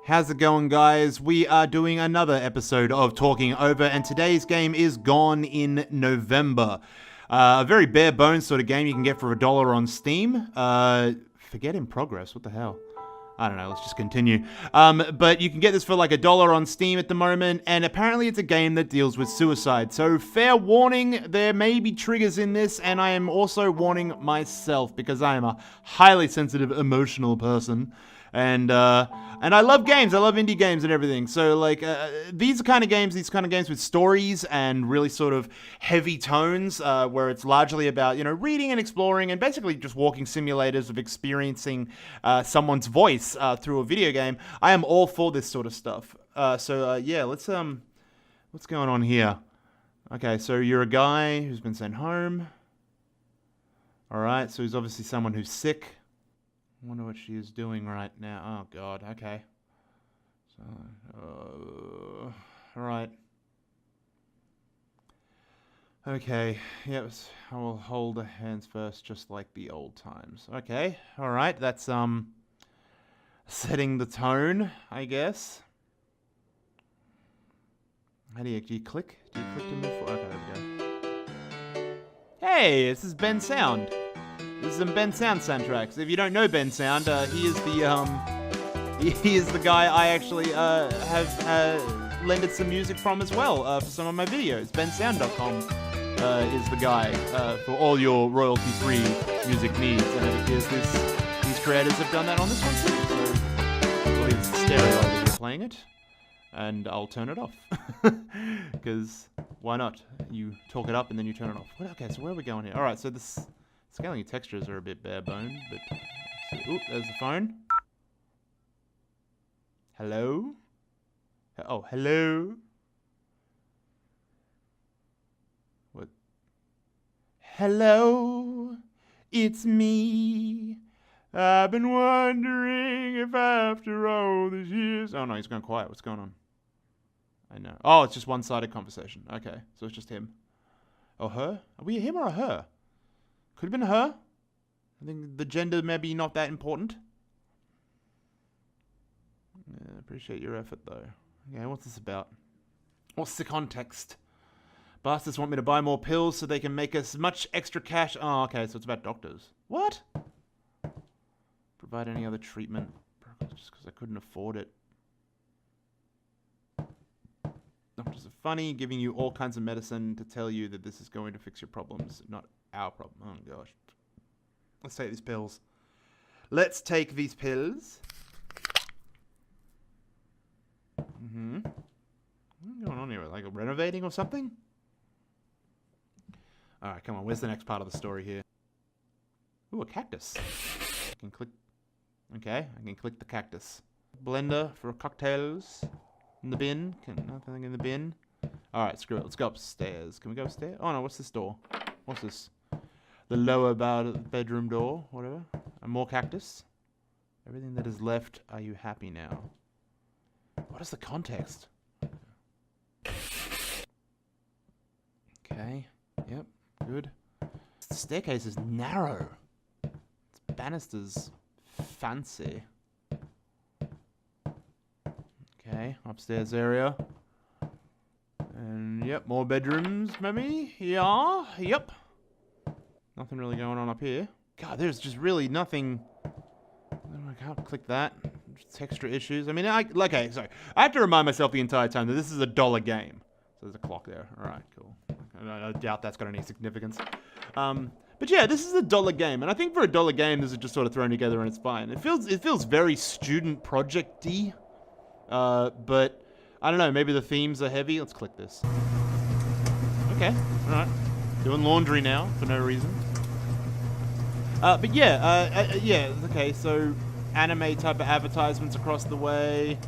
How's it going, guys? We are doing another episode of Talking Over, and today's game is Gone in November. A very bare bones sort of game you can get for $1 on Steam. Forget in progress, what the hell? I don't know, let's just continue. But you can get this for like $1 on Steam at the moment, and apparently it's a game that deals with suicide. So fair warning, there may be triggers in this, and I am also warning myself because I am a highly sensitive, emotional person. And I love games. I love indie games and everything. So like these kind of games with stories and really sort of heavy tones, where it's largely about reading and exploring and basically just walking simulators of experiencing someone's voice through a video game. I am all for this sort of stuff. Yeah, let's what's going on here? Okay, so you're a guy who's been sent home. All right, so he's obviously someone who's sick. I wonder what she is doing right now. Oh, God. Okay. So, all right. Okay. Yep. I will hold the hands first, just like the old times. Okay. All right. That's, setting the tone, I guess. How do you click? Do you click to move forward? Okay, there we go. Hey, this is Ben Sound. This is some Ben Sound soundtracks. If you don't know Ben Sound, he is the guy I actually have lended some music from as well for some of my videos. BenSound.com is the guy for all your royalty-free music needs, and it appears these creators have done that on this one too. So please stereo over here playing it, and I'll turn it off because why not? You talk it up and then you turn it off. Okay, so where are we going here? All right, so this. Scaling textures are a bit bare boned, but oop, there's the phone. Hello? Oh, hello? What? Hello? It's me. I've been wondering if after all these years... Oh no, he's gone quiet. What's going on? I know. Oh, it's just one-sided conversation. Okay, so it's just him. Oh, her? Are we him or a her? Could have been her. I think the gender maybe not that important. Yeah, appreciate your effort though. Okay, what's this about? What's the context? Bastards want me to buy more pills so they can make us much extra cash. Oh, okay, so it's about doctors. What? Provide any other treatment? Just because I couldn't afford it. Doctors are funny, giving you all kinds of medicine to tell you that this is going to fix your problems, not our problem. Oh, gosh. Let's take these pills. Let's take these pills. What's going on here? Like renovating or something? All right, come on. Where's the next part of the story here? Ooh, a cactus. I can click. Okay, I can click the cactus. Blender for cocktails. In the bin. Nothing in the bin. All right, screw it. Let's go upstairs. Can we go upstairs? Oh, no. What's this door? What's this? The lower bedroom door. Whatever. And more cactus. Everything that is left. Are you happy now? What is the context? Okay. Yep. Good. The staircase is narrow. It's banisters. Fancy. Okay, upstairs area. And yep, more bedrooms, maybe? Yeah, yep. Nothing really going on up here. God, there's just really nothing. I can't click that. Just extra issues. I mean, okay, sorry. I have to remind myself the entire time that this is a $1 game. So there's a clock there. Alright, cool. I doubt that's got any significance. But yeah, this is a $1 game. And I think for a $1 game, this is just sort of thrown together and it's fine. It feels very student project-y. But I don't know, maybe the themes are heavy. Let's click this. Okay, alright. Doing laundry now for no reason. But yeah, yeah, okay, so anime type of advertisements across the way.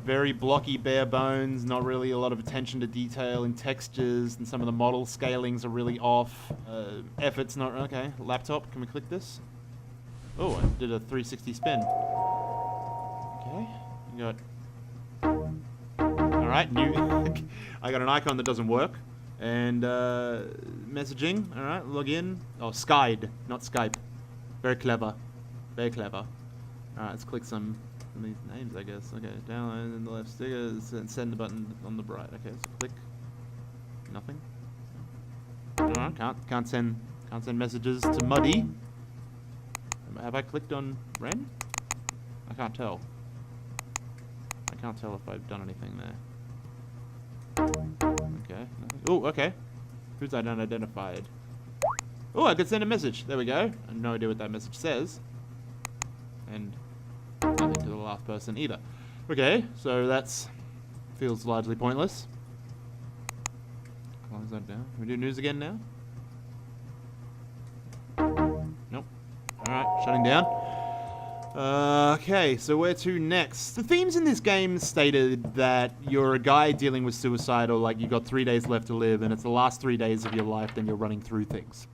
Very blocky, bare bones, not really a lot of attention to detail in textures, and some of the model scalings are really off. Effort's not, okay, laptop, can we click this? Oh, I did a 360 spin. Okay, you got... Alright, new... I got an icon that doesn't work. And, messaging, alright, log in. Oh, Skype, not Skype. Very clever. Very clever. Alright, let's click some from these names, I guess. Okay, download in the left sticker, send the button on the right. Okay, so click. Nothing. No, can't send messages to Muddy. Have I clicked on Ren? I can't tell. I can't tell if I've done anything there. Okay. Oh, okay. Who's unidentified? Oh, I could send a message. There we go. I have no idea what that message says. And nothing to the last person either. Okay, so that's feels largely pointless. Close that down. Can we do news again now? Nope. Alright, shutting down. Okay, so where to next? The themes in this game stated that you're a guy dealing with suicide, or like you got 3 days left to live, and it's the last 3 days of your life, then you're running through things.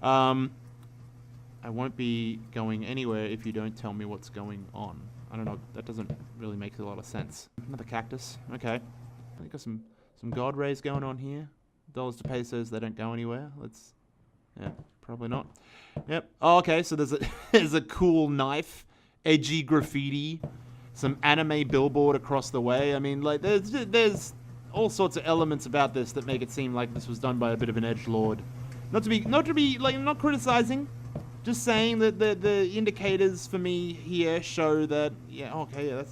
I won't be going anywhere if you don't tell me what's going on. I don't know, that doesn't really make a lot of sense. Another cactus, okay. I think got some god rays going on here. Dollars to pesos, they don't go anywhere. Let's, yeah, probably not. Yep, oh, okay, so there's a, there's a cool knife, edgy graffiti, some anime billboard across the way. I mean, like, there's all sorts of elements about this that make it seem like this was done by a bit of an edgelord. Not to be, like, I'm not criticizing. Just saying that the indicators for me here show that, yeah, okay, yeah,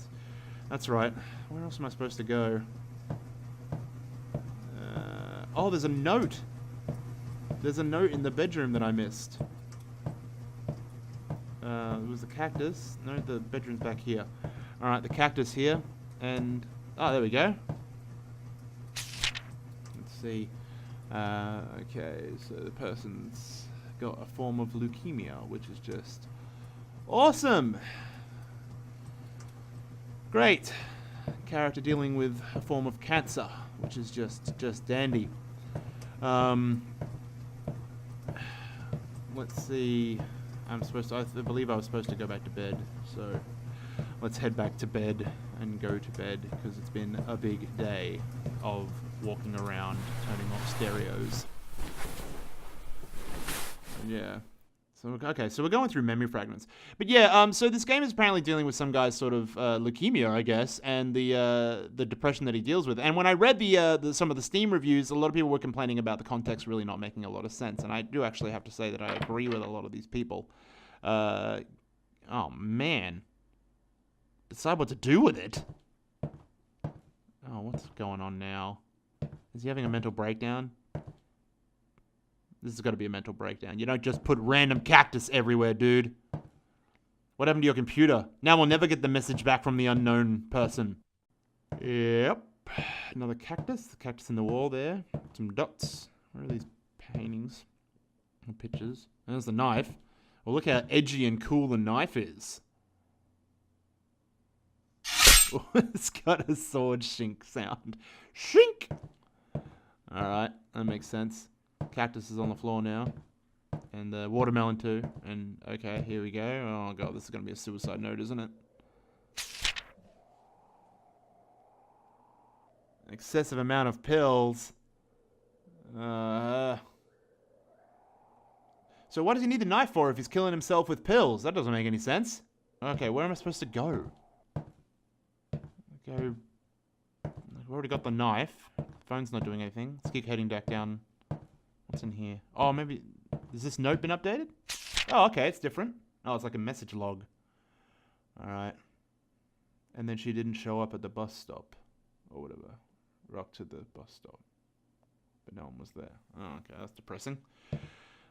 that's right. Where else am I supposed to go? Oh, there's a note. There's a note in the bedroom that I missed. It was the cactus. No, the bedroom's back here. Alright, the cactus here. And, oh, there we go. Let's see. Okay, so the person's got a form of leukemia, which is just awesome. Great. Character dealing with a form of cancer, which is just dandy. Let's see. I believe I was supposed to go back to bed, so let's head back to bed and go to bed, because it's been a big day of walking around, turning off stereos. Yeah. So, okay, so we're going through memory fragments. But yeah, so this game is apparently dealing with some guy's sort of leukemia, I guess, and the depression that he deals with. And when I read some of the Steam reviews, a lot of people were complaining about the context really not making a lot of sense. And I do actually have to say that I agree with a lot of these people. Oh, man. Decide what to do with it. Oh, what's going on now? Is he having a mental breakdown? This has got to be a mental breakdown. You don't just put random cactus everywhere, dude. What happened to your computer? Now we'll never get the message back from the unknown person. Yep. Another cactus. The cactus in the wall there. Some dots. Where are these paintings? Or pictures? There's the knife. Well, look how edgy and cool the knife is. It's got a sword shink sound. Shink! Alright, that makes sense. Cactus is on the floor now. And the watermelon too. And, okay, here we go. Oh god, this is going to be a suicide note, isn't it? An excessive amount of pills. So what does he need the knife for if he's killing himself with pills? That doesn't make any sense. Okay, where am I supposed to go? I've already got the knife. Phone's not doing anything. Let's keep heading back down. What's in here? Oh, maybe... Has this note been updated? Oh, okay, it's different. Oh, it's like a message log. Alright. And then she didn't show up at the bus stop. Or whatever. Rock to the bus stop. But no one was there. Oh, okay, that's depressing.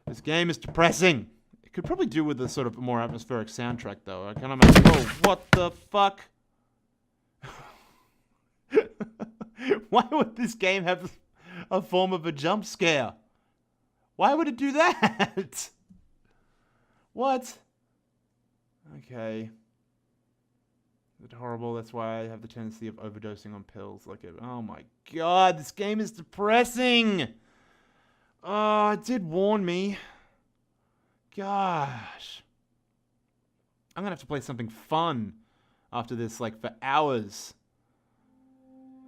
This game is depressing! It could probably do with a sort of more atmospheric soundtrack, though. I can't imagine... Oh, what the fuck? Why would this game have a form of a jump scare? Why would it do that? What? Okay. Is it horrible? That's why I have the tendency of overdosing on pills. Like, oh my god, this game is depressing! Oh, it did warn me. Gosh. I'm gonna have to play something fun after this, like, for hours.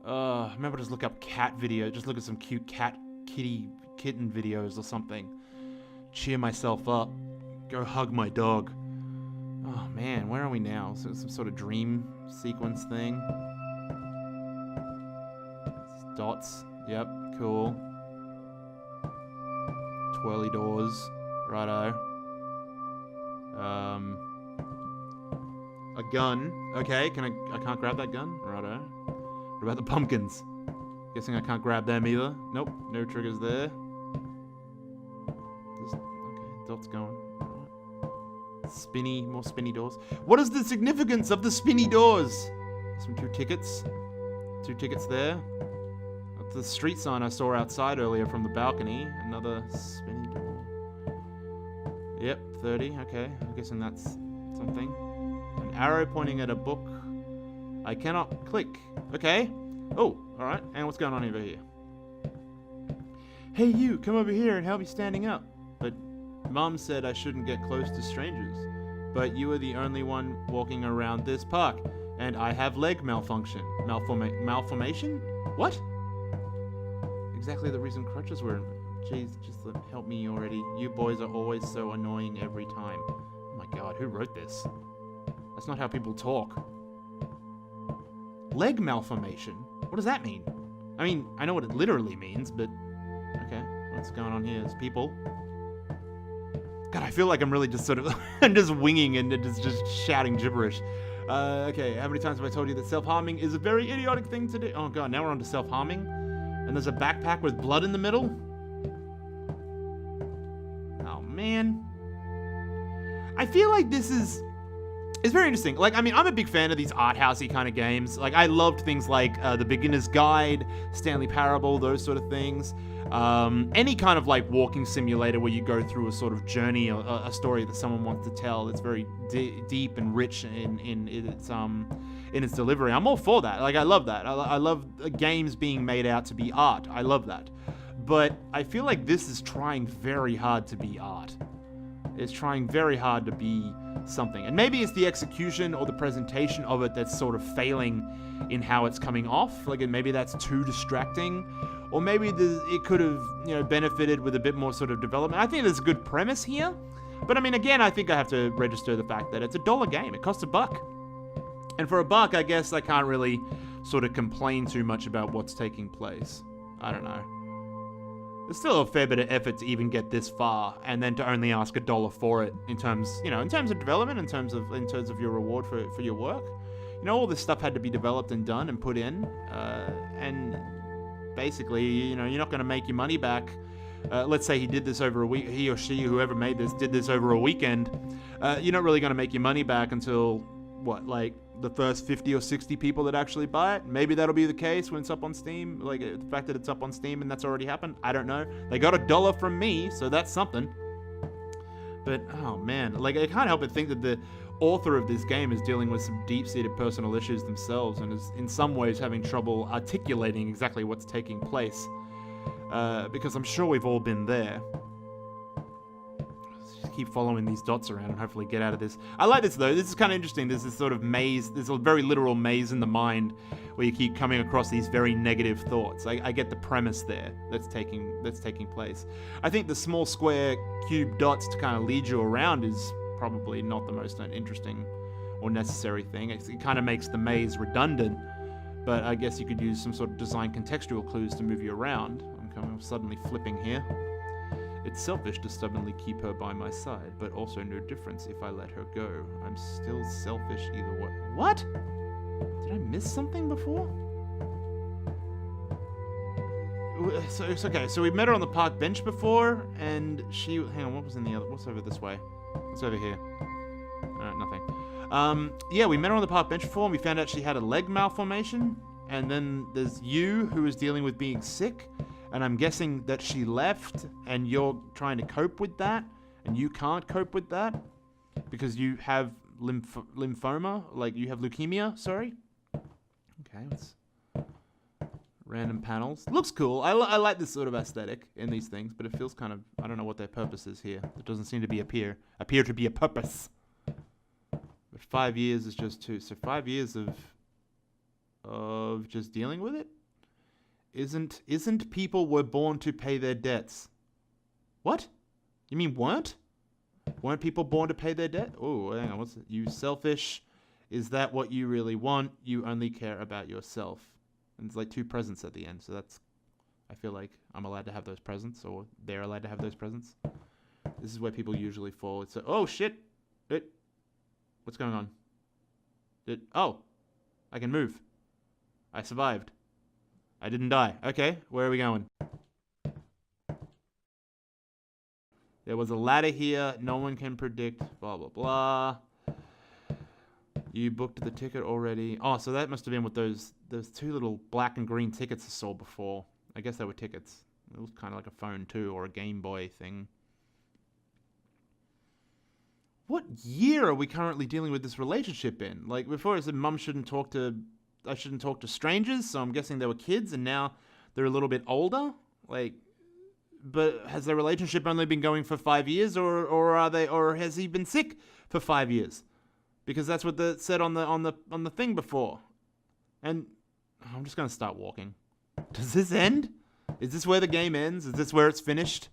Remember, just look up cat video. Just look at some cute kitten videos or something. Cheer myself up. Go hug my dog. Oh man, where are we now? So some sort of dream sequence thing. Dots. Yep, cool. Twirly doors. Righto. A gun. Okay, I can't grab that gun? Righto. What about the pumpkins? Guessing I can't grab them either. Nope, no triggers there. Okay, dots going. Spinny, more spinny doors. What is the significance of the spinny doors? Some 2 tickets. 2 tickets there. The street sign I saw outside earlier from the balcony. Another spinny door. Yep, 30. Okay, I'm guessing that's something. An arrow pointing at a book. I cannot click. Okay. Oh, alright. And what's going on over here? Hey you, come over here and help me standing up. But Mom said I shouldn't get close to strangers. But you are the only one walking around this park. And I have leg malfunction. Malformation? What? Exactly the reason crutches were. Jeez, just help me already. You boys are always so annoying every time. Oh my god, who wrote this? That's not how people talk. Leg malformation? What does that mean? I mean, I know what it literally means, but... Okay, what's going on here? It's people. God, I feel like I'm really just sort of... I'm just winging and just shouting gibberish. Okay, how many times have I told you that self-harming is a very idiotic thing to do? Oh god, now we're on to self-harming. And there's a backpack with blood in the middle. Oh, man. I feel like this is... It's very interesting. Like, I mean, I'm a big fan of these art housey kind of games. Like, I loved things like The Beginner's Guide, Stanley Parable, those sort of things. Any kind of, like, walking simulator where you go through a sort of journey, a story that someone wants to tell. It's very deep and rich in its delivery. I'm all for that. Like, I love that. I love games being made out to be art. I love that. But I feel like this is trying very hard to be art. It's trying very hard to be something. And maybe it's the execution or the presentation of it that's sort of failing in how it's coming off. Like, maybe that's too distracting. Or maybe it could have, benefited with a bit more sort of development. I think there's a good premise here. But I mean, again, I think I have to register the fact that it's a $1 game. It costs $1. And for $1, I guess I can't really sort of complain too much about what's taking place. I don't know. There's still a fair bit of effort to even get this far, and then to only ask $1 for it in terms of development, in terms of your reward for your work. All this stuff had to be developed and done and put in, and basically, you're not going to make your money back. Let's say he did this over a week. He or she, whoever made this, did this over a weekend. You're not really going to make your money back until like the first 50 or 60 people that actually buy it. Maybe that'll be the case when it's up on Steam. Like, the fact that it's up on Steam and that's already happened, I don't know. They got $1 from me, so that's something. But, oh man, like, I can't help but think that the author of this game is dealing with some deep-seated personal issues themselves and is in some ways having trouble articulating exactly what's taking place. Because I'm sure we've all been there. Just keep following these dots around and hopefully get out of this. I like this though. This is kind of interesting. There's this sort of maze. There's a very literal maze in the mind where you keep coming across these very negative thoughts. I get the premise there that's taking place. I think the small square cube dots to kind of lead you around is probably not the most interesting or necessary thing. It kind of makes the maze redundant, but I guess you could use some sort of design contextual clues to move you around. I'm suddenly flipping here. It's selfish to stubbornly keep her by my side, but also no difference if I let her go. I'm still selfish either way. What? Did I miss something before? So it's okay. So we met her on the park bench before, and she... Hang on, what was in the other... What's over this way? What's over here? Nothing. Yeah, we met her on the park bench before, and we found out she had a leg malformation. And then there's you, who is dealing with being sick. And I'm guessing that she left, and you're trying to cope with that, and you can't cope with that because you have lymphoma, like you have leukemia, sorry. Okay, let's... Random panels. Looks cool. I like this sort of aesthetic in these things, but it feels kind of... I don't know what their purpose is here. It doesn't seem to be appear to be a purpose. But 5 years is just 2. So 5 years of just dealing with it? Isn't people were born to pay their debts? What? You mean weren't? Weren't people born to pay their debt? Oh, hang on. What's it? You selfish. Is that what you really want? You only care about yourself. And it's like 2 presents at the end. So that's... I feel like I'm allowed to have those presents, or they're allowed to have those presents. This is where people usually fall. It's oh, shit. What's going on? Oh, I can move. I survived. I didn't die. Okay, where are we going? There was a ladder here. No one can predict. Blah, blah, blah. You booked the ticket already. Oh, so that must have been what those 2 little black and green tickets I saw before. I guess they were tickets. It was kind of like a phone too, or a Game Boy thing. What year are we currently dealing with this relationship in? Like before I said I shouldn't talk to strangers, so I'm guessing they were kids and now they're a little bit older. Like, but has their relationship only been going for 5 years, or has he been sick for 5 years? Because that's what they said on the thing before. And I'm just gonna start walking. Does this end? Is this where the game ends? Is this where it's finished?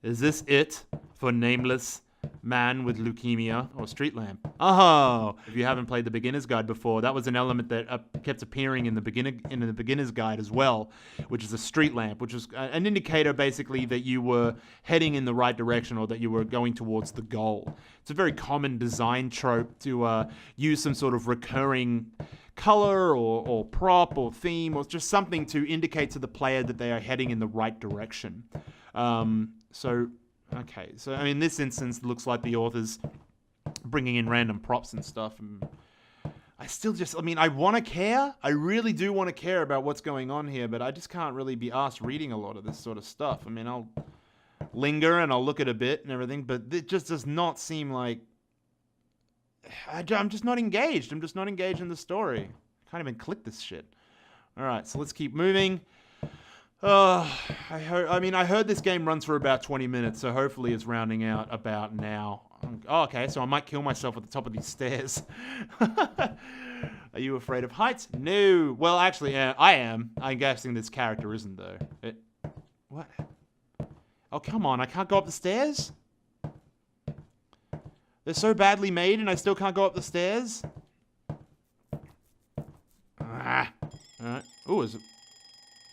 Is this it for Nameless Man with Leukemia or Street Lamp? Oh, if you haven't played the Beginner's Guide before, that was an element that kept appearing in the Beginner's Guide as well, which is a street lamp, which was an indicator basically that you were heading in the right direction or that you were going towards the goal. It's a very common design trope to use some sort of recurring color or prop or theme or just something to indicate to the player that they are heading in the right direction. Okay, so I mean, in this instance, it looks like the author's bringing in random props and stuff. And I want to care. I really do want to care about what's going on here, but I just can't really be asked reading a lot of this sort of stuff. I mean, I'll linger and I'll look at a bit and everything, but it just does not seem like... I'm just not engaged. I'm just not engaged in the story. I can't even click this shit. All right, so let's keep moving. I heard this game runs for about 20 minutes, so hopefully it's rounding out about now. Oh, okay, so I might kill myself at the top of these stairs. Are you afraid of heights? No. Well, actually, I am. I'm guessing this character isn't, though. What? Oh, come on. I can't go up the stairs? They're so badly made and I still can't go up the stairs? Alright. Oh, is it...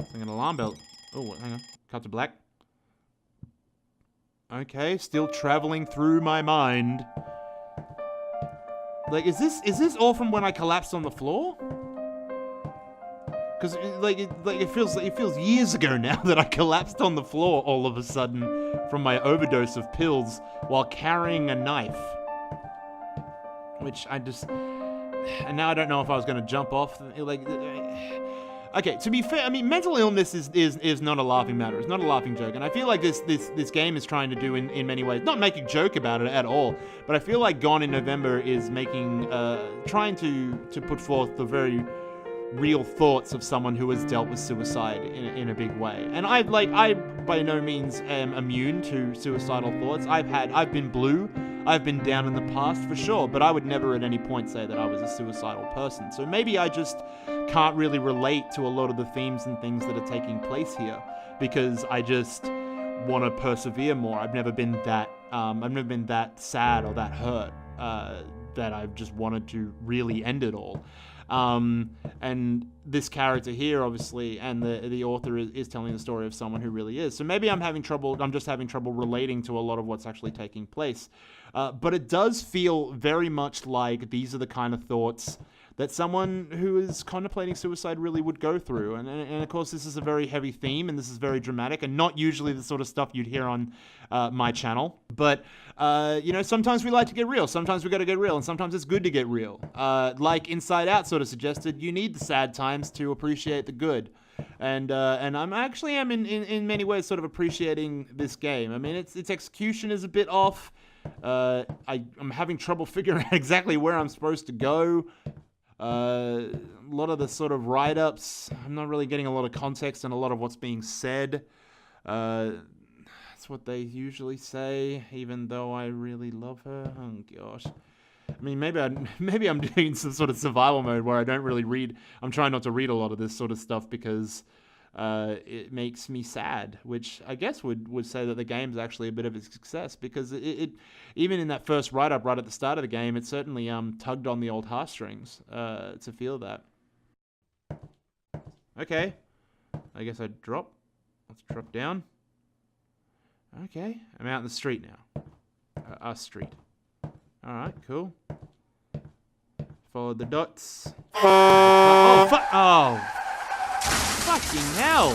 I think an alarm bell. Oh, hang on. Cut to black. Okay, still traveling through my mind. Like, is this all from when I collapsed on the floor? Because it feels years ago now that I collapsed on the floor all of a sudden from my overdose of pills while carrying a knife. Which and now I don't know if I was going to jump off. Okay, to be fair, I mean, mental illness is not a laughing matter. It's not a laughing joke. And I feel like this game is trying to do in many ways, not make a joke about it at all, but I feel like Gone in November is trying to put forth the very real thoughts of someone who has dealt with suicide in a big way. And I by no means am immune to suicidal thoughts. I've been blue. I've been down in the past for sure, but I would never at any point say that I was a suicidal person. So maybe I just can't really relate to a lot of the themes and things that are taking place here because I just want to persevere more. I've never been that sad or that hurt that I've just wanted to really end it all. And this character here, obviously, and the author is telling the story of someone who really is. So maybe I'm just having trouble relating to a lot of what's actually taking place. But it does feel very much like these are the kind of thoughts that someone who is contemplating suicide really would go through. And of course, this is a very heavy theme, and this is very dramatic, and not usually the sort of stuff you'd hear on my channel. But, sometimes we like to get real. Sometimes we got to get real, and sometimes it's good to get real. Like Inside Out sort of suggested, you need the sad times to appreciate the good. And I'm actually in many ways sort of appreciating this game. I mean, its execution is a bit off. I'm having trouble figuring out exactly where I'm supposed to go. A lot of the sort of write-ups, I'm not really getting a lot of context on a lot of what's being said. That's what they usually say, even though I really love her. Oh gosh. I mean, maybe I'm doing some sort of survival mode where I don't really read. I'm trying not to read a lot of this sort of stuff because it makes me sad, which I guess would say that the game's actually a bit of a success, because it even in that first write-up right at the start of the game, it certainly tugged on the old heartstrings to feel that. Okay, I guess I'd drop. Let's drop down. Okay, I'm out in the street now. Our street. Alright, cool. Follow the dots. Oh, fuck! Oh! Fucking hell!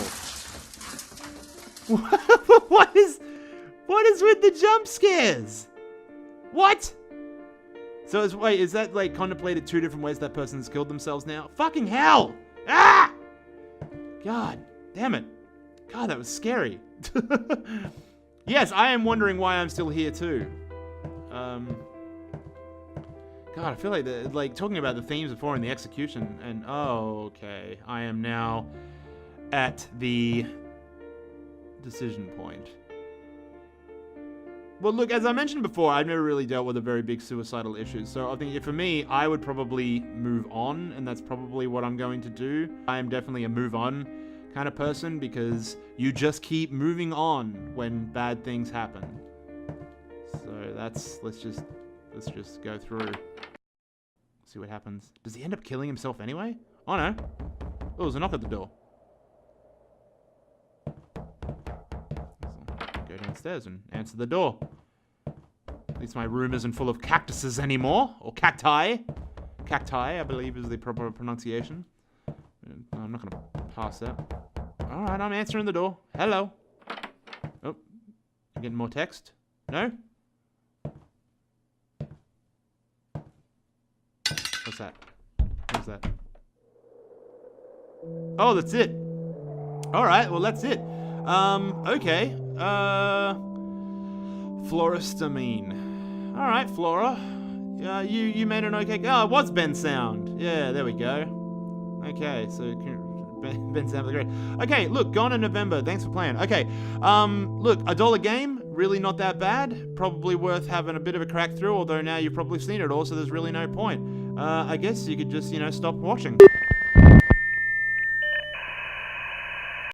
What is with the jump scares? What? So wait, is that like contemplated 2 different ways that person's killed themselves now? Fucking hell! Ah! God damn it. God, that was scary. Yes, I am wondering why I'm still here too. God, I feel like talking about the themes before and the execution, and oh, okay, I am now at the decision point. Well, look, as I mentioned before, I've never really dealt with a very big suicidal issue, so I think for me, I would probably move on, and that's probably what I'm going to do. I am definitely a move on kind of person, because you just keep moving on when bad things happen. So let's just go through. See what happens. Does he end up killing himself anyway? Oh no. Oh, there's a knock at the door. Go downstairs and answer the door. At least my room isn't full of cactuses anymore. Or cacti. Cacti, I believe, is the proper pronunciation. I'm not gonna pass that. Alright, I'm answering the door. Hello. Oh. I'm getting more text. No? What's that? What's that? Oh, that's it. Alright, well that's it. Okay. Floristamine. Alright, Flora. You made an okay... Oh, it was Ben Sound. Yeah, there we go. Okay, so... Ben Sound was great. Okay, look, gone in November. Thanks for playing. Okay, look, $1 game, really not that bad. Probably worth having a bit of a crack through, although now you've probably seen it all, so there's really no point. I guess you could just, stop watching.